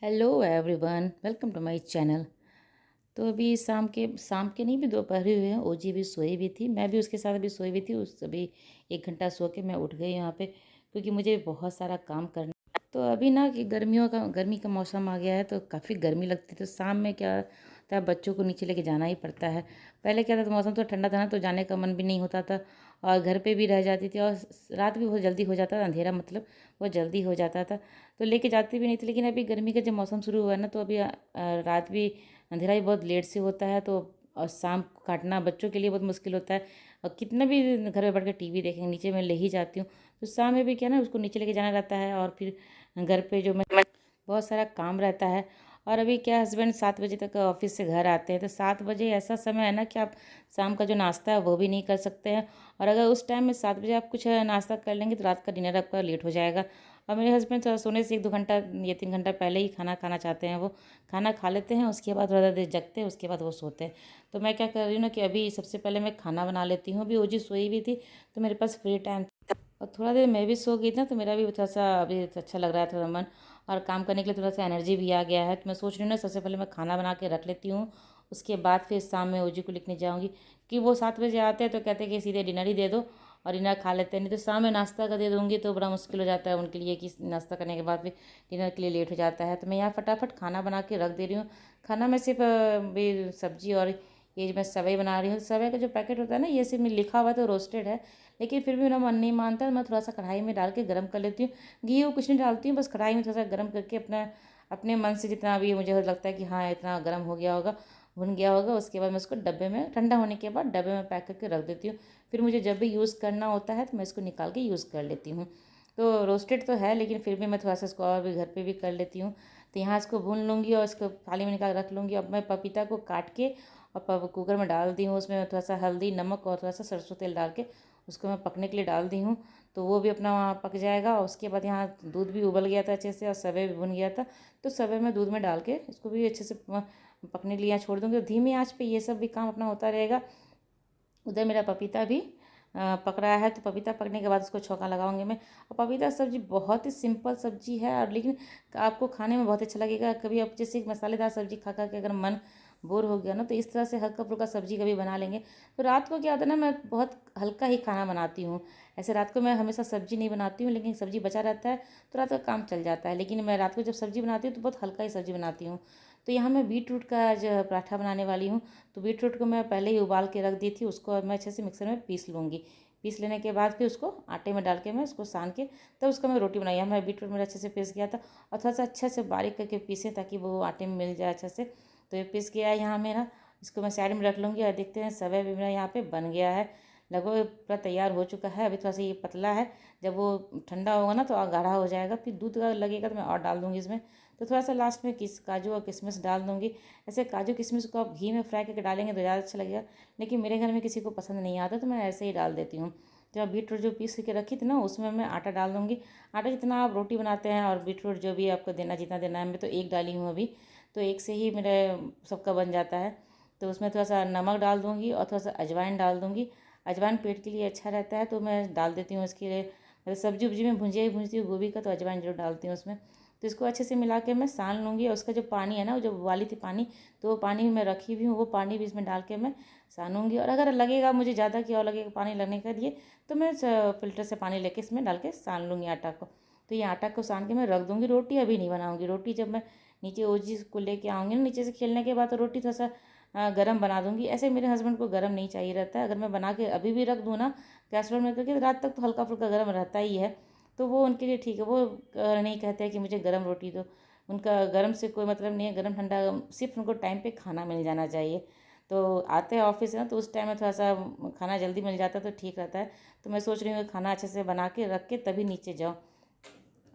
Hello everyone, welcome to my channel. तो अभी शाम के नहीं, भी दोपहर ही हुए हैं। ओजी भी सोई भी थी, मैं भी उसके साथ अभी सोई भी थी। उस अभी 1 घंटा सो के मैं उठ गई यहाँ पे, क्योंकि मुझे बहुत सारा काम करना। तो अभी ना कि गर्मी का मौसम आ गया है, तो काफ़ी गर्मी लगती है। तो शाम में क्या होता है, बच्चों को नीचे लेके जाना ही पड़ता है। पहले क्या था, तो मौसम तो ठंडा था ना, तो जाने का मन भी नहीं होता था और घर पे भी रह जाती थी, और रात भी बहुत जल्दी हो जाता था, अंधेरा मतलब बहुत जल्दी हो जाता था, तो लेके जाती भी नहीं थी। लेकिन अभी गर्मी का जब मौसम शुरू हुआ है ना, तो अभी रात भी अंधेरा भी बहुत लेट से होता है, तो और शाम को काटना बच्चों के लिए बहुत मुश्किल होता है। और कितना भी घर में बैठ के टीवी देखेंगे, नीचे मैं ले ही जाती हूँ। तो शाम में भी क्या ना, उसको नीचे लेके जाना रहता है, और फिर घर पे जो मैं बहुत सारा काम रहता है। और अभी क्या, हस्बैंड 7 बजे तक ऑफिस से घर आते हैं, तो 7 बजे ऐसा समय है ना कि आप शाम का जो नाश्ता है वो भी नहीं कर सकते हैं। और अगर उस टाइम में 7 बजे आप कुछ नाश्ता कर लेंगे, तो रात का डिनर आपका लेट हो जाएगा। और मेरे हस्बैंड थोड़ा सोने से 1-2 घंटा या 3 घंटा पहले ही खाना खाना चाहते हैं। वो खाना खा लेते हैं, उसके बाद थोड़ा देर जगते हैं, उसके बाद वो सोते हैं। तो मैं क्या कर रही हूँ ना, कि अभी सबसे पहले मैं खाना बना लेती हूँ। अभी ओजी सोई भी थी, तो मेरे पास फ्री टाइम, और थोड़ा देर मैं भी सो गई ना, तो मेरा भी थोड़ा सा अभी अच्छा लग रहा है, थोड़ा मन, और काम करने के लिए थोड़ा सा एनर्जी भी आ गया है। तो मैं सोच रही हूँ ना, सबसे पहले मैं खाना बना के रख लेती हूँ, उसके बाद फिर शाम में ओजी को लिखने जाऊँगी। कि वो 7 बजे आते हैं, तो कहते हैं कि सीधे डिनर ही दे दो, और डिनर खा लेते हैं। नहीं तो शाम में नाश्ता का दे दूँगी, तो बड़ा मुश्किल हो जाता है उनके लिए, कि नाश्ता करने के बाद फिर डिनर के लिए लेट हो जाता है। तो मैं यहाँ फटाफट खाना बना के रख दे रही हूँ। खाना में सिर्फ भी सब्जी, और ये जो मैं सेवई बना रही हूँ, सेवई का जो पैकेट होता है ना, ये सिर्फ लिखा हुआ है तो रोस्टेड है, लेकिन फिर भी मेरा मन नहीं मानता। मैं थोड़ा सा कढ़ाई में डाल के गर्म कर लेती हूँ। घी वो कुछ नहीं डालती हूँ, बस कढ़ाई में थोड़ा सा गर्म करके अपना अपने मन से जितना भी मुझे लगता है कि हाँ इतना गर्म हो गया होगा, भुन गया होगा, उसके बाद मैं उसको डब्बे में, ठंडा होने के बाद डब्बे में पैक करके रख देती हूँ। फिर मुझे जब भी यूज़ करना होता है, तो मैं इसको निकाल के यूज़ कर लेती हूँ। तो रोस्टेड तो है, लेकिन फिर भी मैं थोड़ा सा इसको और भी घर पे भी कर लेती हूँ। तो यहाँ इसको भून लूँगी, और इसको थाली में निकाल रख लूँगी। अब मैं पपीता को काट के और कुकर में डाल दी हूँ। उसमें थोड़ा सा हल्दी, नमक और थोड़ा सा सरसों तेल डाल के उसको मैं पकने के लिए डाल दी हूँ। तो वो भी अपना वहाँ पक जाएगा। और उसके बाद यहाँ दूध भी उबल गया था अच्छे से, और सवे भी भुन गया था। तो सवे में दूध में डाल के इसको भी अच्छे से पकने के लिए यहाँ छोड़ दूँगी। धीमी आंच पे ये सब भी काम अपना होता रहेगा। उधर मेरा पपीता भी पक रहा है, तो पपीता पकने के बाद उसको छौंका लगाऊंगी मैं। और पपीता सब्जी बहुत ही सिंपल सब्जी है, और लेकिन आपको खाने में बहुत अच्छा लगेगा। कभी आप जैसे मसालेदार सब्जी खा खा के अगर मन बोर हो गया ना, तो इस तरह से हल्का फुल्का सब्जी कभी बना लेंगे। तो रात को क्या होता है ना, मैं बहुत हल्का ही खाना बनाती हूँ। ऐसे रात को मैं हमेशा सब्जी नहीं बनाती हूँ, लेकिन सब्जी बचा रहता है, तो रात का काम चल जाता है। लेकिन मैं रात को जब सब्जी बनाती हूँ, तो बहुत हल्का ही सब्जी बनाती हूँ। तो यहाँ मैं बीट रूट का जो पराठा बनाने वाली हूँ। तो बीट रूट को मैं पहले ही उबाल के रख दी थी, उसको अब मैं अच्छे से मिक्सर में पीस लूँगी। पीस लेने के बाद फिर उसको आटे में डाल के मैं उसको सान के तब उसका मैं रोटी बनाई। मैं बीट रूट मेरा अच्छे से पीस गया था, और थोड़ा सा अच्छा से बारीक करके पीसे, ताकि वो आटे में मिल जाए अच्छे से। तो ये पीस गया है यहाँ मेरा। इसको मैं साइड में रख लूँगी, और देखते हैं सेवई भी मेरा यहाँ पे बन गया है, लगभग पूरा तैयार हो चुका है। अभी थोड़ा सा ये पतला है, जब वो ठंडा होगा ना, तो और गाढ़ा हो जाएगा। फिर दूध का लगेगा, तो मैं और डाल दूँगी इसमें। तो थोड़ा सा लास्ट में काजू और किशमिश डाल दूँगी। ऐसे काजू किशमिश को आप घी में फ्राई करके डालेंगे तो ज़्यादा अच्छा लगेगा, लेकिन मेरे घर में किसी को पसंद नहीं आता, तो मैं ऐसे ही डाल देती हूँ। तो बीटरूट जो पीस के रखी थी ना, उसमें मैं आटा डाल दूँगी। आटा जितना आप रोटी बनाते हैं, और बीटरूट जो भी आपको देना जितना देना है, मैं तो एक डाली हूँ अभी, तो एक से ही मेरे सबका बन जाता है। तो उसमें थोड़ा सा नमक डाल दूँगी, और थोड़ा सा अजवाइन डाल दूँगी। अजवाइन पेट के लिए अच्छा रहता है, तो मैं डाल देती हूँ इसके लिए। सब्जी उब्जी में भूनती हूँ गोभी का, तो अजवाइन जरूर डालती हूँ उसमें। तो इसको अच्छे से मिला के मैं सान लूँगी। और उसका जो पानी है ना, वो जो उबाली थी पानी, तो वो पानी भी मैं रखी हुई हूँ, वो पानी भी इसमें डाल के मैं सानूंगी। और अगर लगेगा मुझे ज़्यादा कि और लगेगा पानी लगने के लिए, तो मैं फ़िल्टर से पानी लेके इसमें डाल के सान लूँगी आटा को। तो ये आटा को सान के मैं रख दूँगी। रोटी अभी नहीं बनाऊँगी। रोटी जब मैं नीचे ओजी को लेके आऊँगी ना, नीचे से खेलने के बाद, तो रोटी थोड़ा सा गरम बना दूँगी। ऐसे मेरे हस्बैंड को गरम नहीं चाहिए रहता है। अगर मैं बना के अभी भी रख दूँ ना कैसरोल में करके, तो रात तक तो हल्का फुल्का गरम रहता ही है। तो वो उनके लिए ठीक है, वो नहीं कहते हैं कि मुझे गरम रोटी दो। उनका गरम से कोई मतलब नहीं है, गरम ठंडा सिर्फ उनको टाइम पे खाना मिल जाना चाहिए। तो आते हैं ऑफिस से ना, तो उस टाइम में थोड़ा सा खाना जल्दी मिल जाता है, तो ठीक रहता है। तो मैं सोच रही हूँ खाना अच्छे से बना के रख के तभी नीचे जाऊँ,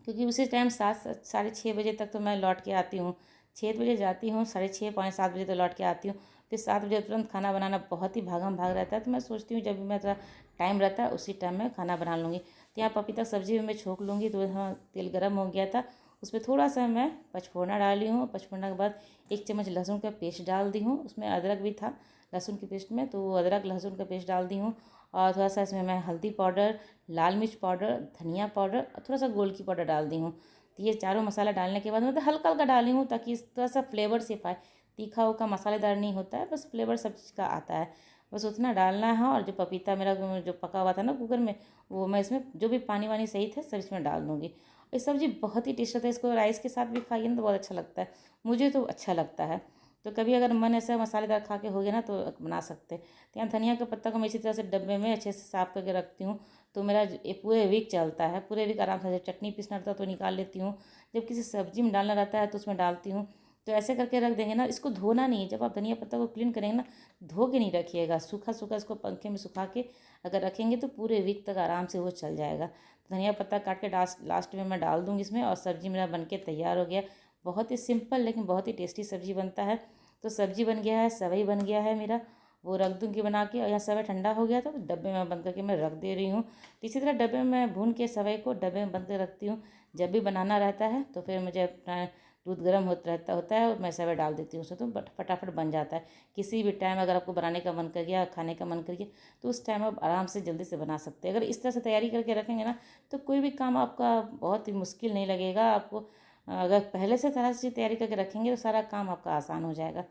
क्योंकि उसी टाइम 7 साढ़े 6 बजे तक तो मैं लौट के आती हूँ। 6 बजे जाती हूँ, 6:30 5:45 तो लौट के आती हूँ। फिर 7 बजे तुरंत खाना बनाना बहुत ही भागम भाग रहता है। तो मैं सोचती हूँ जब भी मेरा टाइम रहता है, उसी टाइम में खाना बना लूँगी। तो यहाँ पपीता सब्जी में मैं छोंक लूँगी। तो यहाँ तेल गर्म हो गया था, उसमें थोड़ा सा मैं पचफोड़ना डाली हूँ। पचफोड़ना के बाद 1 चम्मच लहसुन का पेस्ट डाल दी हूँ। उसमें अदरक भी था लहसुन की पेस्ट में, तो वो अदरक लहसुन का पेस्ट डाल दी हूँ। और थोड़ा सा इसमें मैं हल्दी पाउडर, लाल मिर्च पाउडर, धनिया पाउडर और थोड़ा सा गोल की पाउडर डाल दी हूँ। तो ये चारों मसाला डालने के बाद मतलब हल्का हल्का डाली हूँ ताकि थोड़ा सा फ्लेवर सिर्फ आए। तीखा उखा मसालेदार नहीं होता है, बस फ्लेवर सब चीज़ का आता है। बस उतना डालना है। और जो पपीता मेरा जो पका हुआ था ना कुकर में, वो मैं इसमें जो भी पानी वानी सही थे सब इसमें डाल दूँगी। ये सब्ज़ी बहुत ही टेस्ट होता है, इसको राइस के साथ भी खाइए ना तो बहुत अच्छा लगता है। मुझे तो अच्छा लगता है। तो कभी अगर मन ऐसा मसालेदार खा के हो गया ना तो बना सकते हैं। तो यहाँ धनिया का पत्ता को मैं इसी तरह से डब्बे में अच्छे से साफ़ करके रखती हूँ। तो मेरा ये पूरे वीक चलता है, पूरे वीक आराम से। जब चटनी पीसना रहता है तो निकाल लेती हूँ, जब किसी सब्जी में डालना रहता है तो उसमें डालती हूँ। तो ऐसे करके रख देंगे ना, इसको धोना नहीं है। जब आप धनिया पत्ता को क्लीन करेंगे ना, धो के नहीं रखिएगा, सूखा सूखा इसको पंखे में सुखा के अगर रखेंगे तो पूरे वीक तक आराम से वो चल जाएगा। धनिया पत्ता काट के लास्ट में मैं डाल दूँगी इसमें, और सब्ज़ी मेरा बन के तैयार हो गया। बहुत ही सिंपल लेकिन बहुत ही टेस्टी सब्ज़ी बनता है। तो सब्ज़ी बन गया है, सेवई बन गया है मेरा, वो रख दूँगी बना के। और यहाँ सेवई ठंडा हो गया तो डब्बे में बंद करके मैं रख दे रही हूँ। तो इसी तरह डब्बे में मैं भून के सेवई को डब्बे में बंद कर रखती हूँ। जब भी बनाना रहता है तो फिर मुझे अपना दूध गर्म होता है और मैं सेवई डाल देती हूँ उसमें, तो फटाफट बन जाता है। किसी भी टाइम अगर आपको बनाने का मन कर गया, खाने का मन कर गया, तो उस टाइम आप आराम से जल्दी से बना सकते हैं। अगर इस तरह से तैयारी करके रखेंगे ना तो कोई भी काम आपका बहुत ही मुश्किल नहीं लगेगा आपको। अगर पहले से तरह से तैयारी करके रखेंगे तो सारा काम आपका आसान हो जाएगा।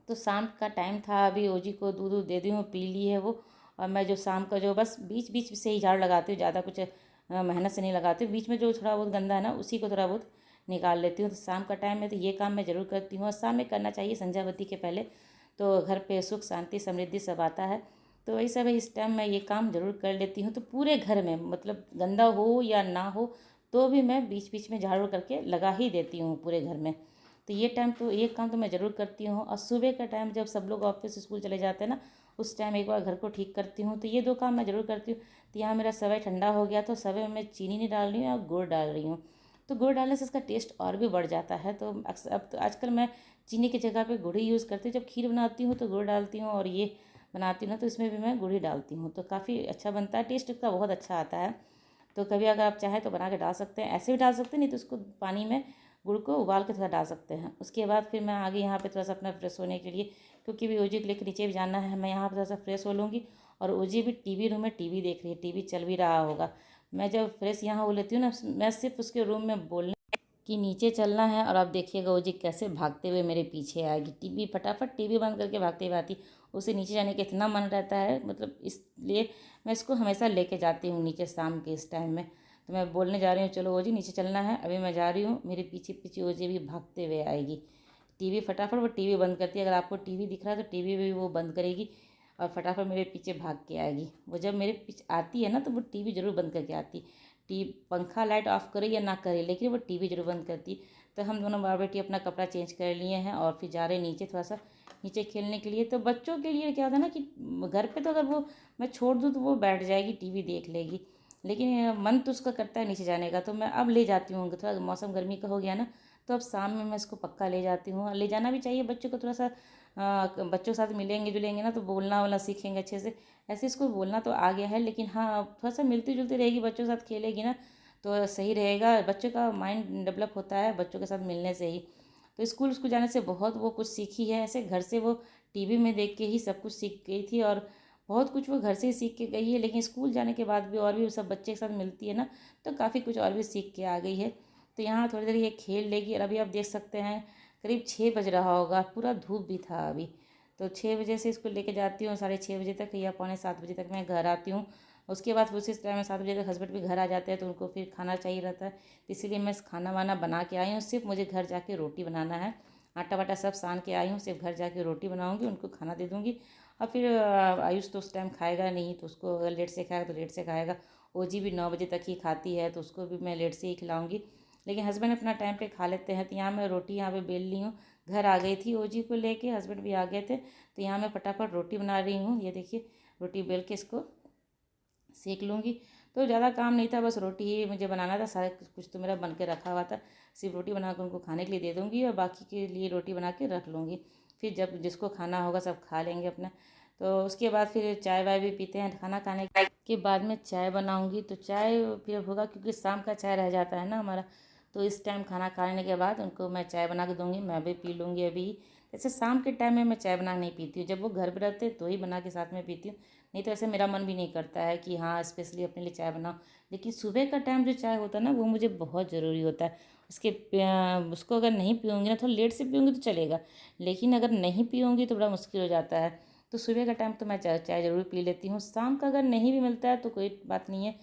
तो शाम का टाइम था, अभी ओजी को दूध दूध दे दी हूँ, पी ली है वो। और मैं जो शाम का जो बस बीच बीच से ही झाड़ू लगाती हूँ, ज़्यादा कुछ मेहनत से नहीं लगाती हूँ। बीच में जो थोड़ा बहुत गंदा है ना उसी को थोड़ा बहुत निकाल लेती हूँ। तो शाम का टाइम में तो ये काम मैं ज़रूर करती हूँ, और शाम में करना चाहिए संध्या बत्ती के पहले। तो घर पे सुख शांति समृद्धि सब आता है। तो वही सब है, इस टाइम मैं ये काम ज़रूर कर लेती हूँ। तो पूरे घर में मतलब गंदा हो या ना हो तो भी मैं बीच बीच में झाड़ू करके लगा ही देती हूँ पूरे घर में। तो ये टाइम तो ये काम तो मैं ज़रूर करती हूँ। और सुबह का टाइम जब सब लोग ऑफिस स्कूल चले जाते हैं ना, उस टाइम एक बार घर को ठीक करती हूँ। तो ये दो काम मैं ज़रूर करती हूँ। तो यहाँ मेरा सेवई ठंडा हो गया, तो सेवई में मैं चीनी नहीं डाल रही हूँ और गुड़ डाल रही हूँ। तो गुड़ डालने से इसका टेस्ट और भी बढ़ जाता है। तो अक्सर अब तो आजकल मैं चीनी की जगह पे गुड़ ही यूज़ करती हूँ। जब खीर बनाती हूँ तो गुड़ डालती हूँ, और ये बनाती हूँ ना तो इसमें भी मैं गुड़ ही डालती हूँ। तो काफ़ी अच्छा बनता है, टेस्ट इसका बहुत अच्छा आता है। तो कभी अगर आप चाहें तो बना के डाल सकते हैं, ऐसे भी डाल सकते हैं, नहीं तो उसको पानी में गुड़ को उबाल के थोड़ा डाल सकते हैं। उसके बाद फिर मैं आगे यहाँ पे थोड़ा सा अपना फ्रेश होने के लिए, क्योंकि भी ओजी को लेकर नीचे भी जाना है, मैं यहाँ पर थोड़ा सा फ्रेश हो लूँगी। और ओजी भी टीवी रूम में टीवी देख रही है, टीवी चल भी रहा होगा। मैं जब फ्रेश यहाँ हो लेती हूँ ना, मैं सिर्फ उसके रूम में बोलने कि नीचे चलना है, और आप देखिएगा वो जी कैसे भागते हुए मेरे पीछे आएगी। टीवी फटाफट टीवी बंद करके भागते हुए आती। उसे नीचे जाने का इतना मन रहता है, मतलब इसलिए मैं इसको हमेशा लेके जाती हूँ नीचे शाम के इस टाइम में। तो मैं बोलने जा रही हूँ चलो ओजी नीचे चलना है, अभी मैं जा रही हूँ, मेरे पीछे पीछे ओजी भी भागते हुए आएगी। टीवी फटाफट वो टीवी बंद करती है, अगर आपको टीवी दिख रहा है तो टीवी भी वो बंद करेगी और फटाफट मेरे पीछे भाग के आएगी। वो जब मेरे पीछे आती है ना तो वो टीवी जरूर बंद करके आती। टी पंखा लाइट ऑफ करे या ना करे, लेकिन वो टीवी जरूर बंद करती। तो हम दोनों बार बेटी अपना कपड़ा चेंज कर लिए हैं और फिर जा रहे नीचे, थोड़ा सा नीचे खेलने के लिए। तो बच्चों के लिए क्या होता है ना कि घर पे तो अगर वो मैं छोड़ दूँ तो वो बैठ जाएगी टीवी देख लेगी, लेकिन मन तो उसका करता है नीचे जाने का। तो मैं अब ले जाती हूँ, थोड़ा मौसम गर्मी का हो गया ना, तो अब शाम में मैं इसको पक्का ले जाती हूँ। ले जाना भी चाहिए बच्चों को, थोड़ा सा बच्चों के साथ मिलेंगे जुलेंगे ना तो बोलना वाला सीखेंगे अच्छे से। ऐसे इसको बोलना तो आ गया है, लेकिन हाँ थोड़ा सा मिलती जुलती रहेगी, बच्चों के साथ खेलेगी ना तो सही रहेगा। बच्चों का माइंड डेवलप होता है बच्चों के साथ मिलने से ही। तो स्कूल उसको जाने से बहुत वो कुछ सीखी है, ऐसे घर से वो टीवी में देख के ही सब कुछ सीख गई थी, और बहुत कुछ वो घर से ही सीख के गई है। लेकिन स्कूल जाने के बाद भी और भी सब बच्चे के साथ मिलती है ना तो काफ़ी कुछ और भी सीख के आ गई है। तो यहाँ थोड़ी देर ये खेल लेगी, और अभी आप देख सकते हैं करीब 6 बज रहा होगा, पूरा धूप भी था अभी। तो 6 बजे से इसको लेके जाती हूँ, 6:30 बजे तक या पौने 7 बजे तक मैं घर आती हूँ। उसके बाद फिर उसी टाइम में 7 बजे तक हस्बैंड भी घर आ जाते हैं, तो उनको फिर खाना चाहिए रहता है। तो इसीलिए मैं खाना वाना बना के आई हूँ, सिर्फ मुझे घर जाके रोटी बनाना है। आटा वाटा सब सान के आई हूँ, सिर्फ घर जाके रोटी बनाऊँगी, उनको खाना दे दूँगी। और फिर आयुष तो उस टाइम खाएगा नहीं, तो उसको अगर लेट से खाएगा तो लेट से खाएगा। ओजी भी 9 बजे तक ही खाती है, तो उसको भी मैं लेट से ही खिलाऊँगी। लेकिन हस्बैंड अपना टाइम पे खा लेते हैं। तो यहाँ मैं रोटी यहाँ पे बेल ली हूँ, घर आ गई थी ओजी को लेके, हस्बैंड भी आ गए थे। तो यहाँ मैं फटाफट रोटी बना रही हूँ, ये देखिए रोटी बेल के इसको सेक लूँगी। तो ज़्यादा काम नहीं था, बस रोटी ही मुझे बनाना था, सारा कुछ तो मेरा बन के रखा हुआ था। सिर्फ रोटी बना कर उनको खाने के लिए दे दूँगी, और बाकी के लिए रोटी बना के रख लूँगी। फिर जब जिसको खाना होगा सब खा लेंगे अपना। तो उसके बाद फिर चाय वाय भी पीते हैं, खाना खाने के बाद में चाय बनाऊँगी। तो चाय फिर होगा, क्योंकि शाम का चाय रह जाता है ना हमारा। तो इस टाइम खाना खाने के बाद उनको मैं चाय बना के दूँगी, मैं भी पी लूँगी अभी। जैसे शाम के टाइम में मैं चाय बना नहीं पीती हूँ, जब वो घर पर रहते तो ही बना के साथ में पीती हूँ, नहीं तो ऐसे मेरा मन भी नहीं करता है कि हाँ स्पेशली अपने लिए चाय बनाओ। लेकिन सुबह का टाइम जो चाय होता है ना वो मुझे बहुत ज़रूरी होता है। उसको अगर नहीं पीऊँगी ना, थोड़ा लेट से पीऊँगी तो चलेगा, लेकिन अगर नहीं पीऊँगी तो बड़ा मुश्किल हो जाता है। तो सुबह का टाइम तो मैं चाय चाय ज़रूर पी लेती हूँ। शाम का अगर नहीं भी मिलता है तो कोई बात नहीं है,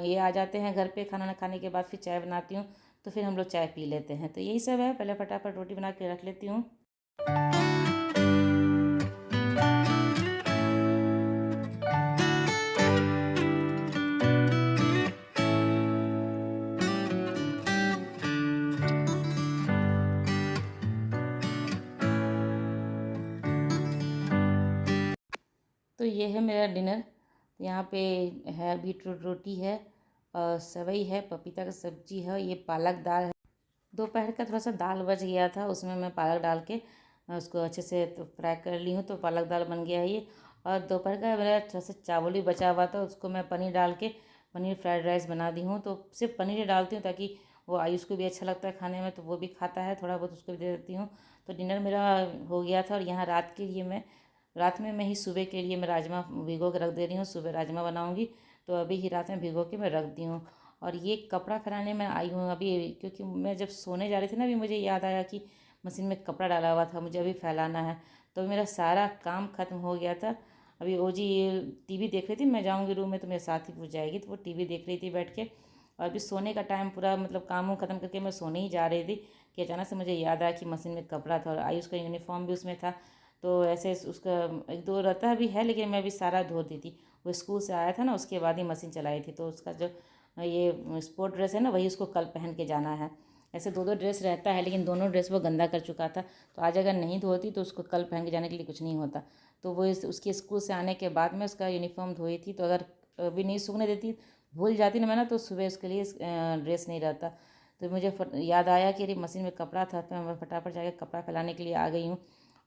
ये आ जाते हैं घर पे खाना ना खाने के बाद, फिर चाय बनाती हूँ तो फिर हम लोग चाय पी लेते हैं। तो यही सब है, पहले फटाफट रोटी बना के रख लेती हूँ। तो ये है मेरा डिनर। यहाँ पे है बीटरूट रोटी है, और सेवई है, पपीता का सब्जी है, ये पालक दाल है। दोपहर का थोड़ा सा दाल बच गया था, उसमें मैं पालक डाल के उसको अच्छे से तो फ्राई कर ली हूँ, तो पालक दाल बन गया है ये। और दोपहर का मेरा थोड़ा सा चावल भी बचा हुआ था, उसको मैं पनीर डाल के पनीर फ्राइड राइस बना दी हूँ। तो सिर्फ पनीर ही डालती हूँ ताकि वो आयुष को भी अच्छा लगता है खाने में, तो वो भी खाता है, थोड़ा बहुत उसको भी दे देती हूँ। तो डिनर मेरा हो गया था। और यहाँ रात में मैं ही सुबह के लिए मैं राजमा भिगो के रख दे रही हूँ। सुबह राजमा बनाऊँगी तो अभी ही रात में भिगो के मैं रख दी हूँ। और ये कपड़ा फैलाने में आई हूँ अभी, क्योंकि मैं जब सोने जा रही थी ना, अभी मुझे याद आया कि मशीन में कपड़ा डाला हुआ था, मुझे अभी फैलाना है। तो मेरा सारा काम ख़त्म हो गया था। अभी ओजी टीवी देख रही थी, मैं जाऊँगी रूम में तो मेरे साथ ही पूछ जाएगी, तो वो टीवी देख रही थी बैठ के। और अभी सोने का टाइम पूरा मतलब काम ख़त्म करके मैं सोने ही जा रही थी कि अचानक से मुझे याद आया कि मशीन में कपड़ा था और आयुष का यूनिफॉर्म भी उसमें था। तो ऐसे उसका एक दो रहता भी है, लेकिन मैं भी सारा धो दी थी। वो स्कूल से आया था ना, उसके बाद ही मशीन चलाई थी, तो उसका जो ये स्पोर्ट ड्रेस है ना, वही उसको कल पहन के जाना है। ऐसे दो दो ड्रेस रहता है, लेकिन दोनों ड्रेस वो गंदा कर चुका था, तो आज अगर नहीं धोती तो उसको कल पहन के जाने के लिए कुछ नहीं होता। तो वो उसके स्कूल से आने के बाद में उसका यूनिफॉर्म धोई थी, तो अगर अभी नहीं सूखने देती, भूल जाती ना मैं ना, तो सुबह उसके लिए ड्रेस नहीं रहता। तो मुझे याद आया कि अरे मशीन में कपड़ा था, तो मैं फटाफट जाकर कपड़ा फैलाने के लिए आ गई हूँ।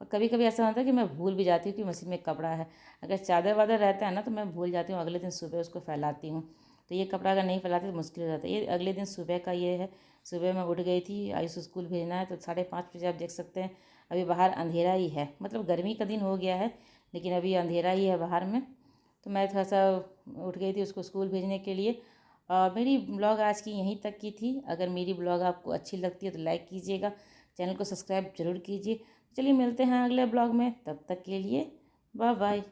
और कभी कभी ऐसा होता है कि मैं भूल भी जाती हूँ कि मशीन में कपड़ा है। अगर चादर वादर रहता है ना तो मैं भूल जाती हूँ, अगले दिन सुबह उसको फैलाती हूँ। तो ये कपड़ा अगर नहीं फैलाती तो मुश्किल हो जाता है। ये अगले दिन सुबह का ये है। सुबह मैं उठ गई थी, आयुष स्कूल भेजना है, तो 5:30 बजे आप देख सकते हैं अभी बाहर अंधेरा ही है। मतलब गर्मी का दिन हो गया है, लेकिन अभी अंधेरा ही है बाहर में। तो मैं थोड़ा सा उठ गई थी उसको स्कूल भेजने के लिए। मेरी ब्लॉग आज की यहीं तक की थी। अगर मेरी ब्लॉग आपको अच्छी लगती है तो लाइक कीजिएगा, चैनल को सब्सक्राइब जरूर कीजिए। चलिए मिलते हैं अगले ब्लॉग में, तब तक के लिए बाय बाय।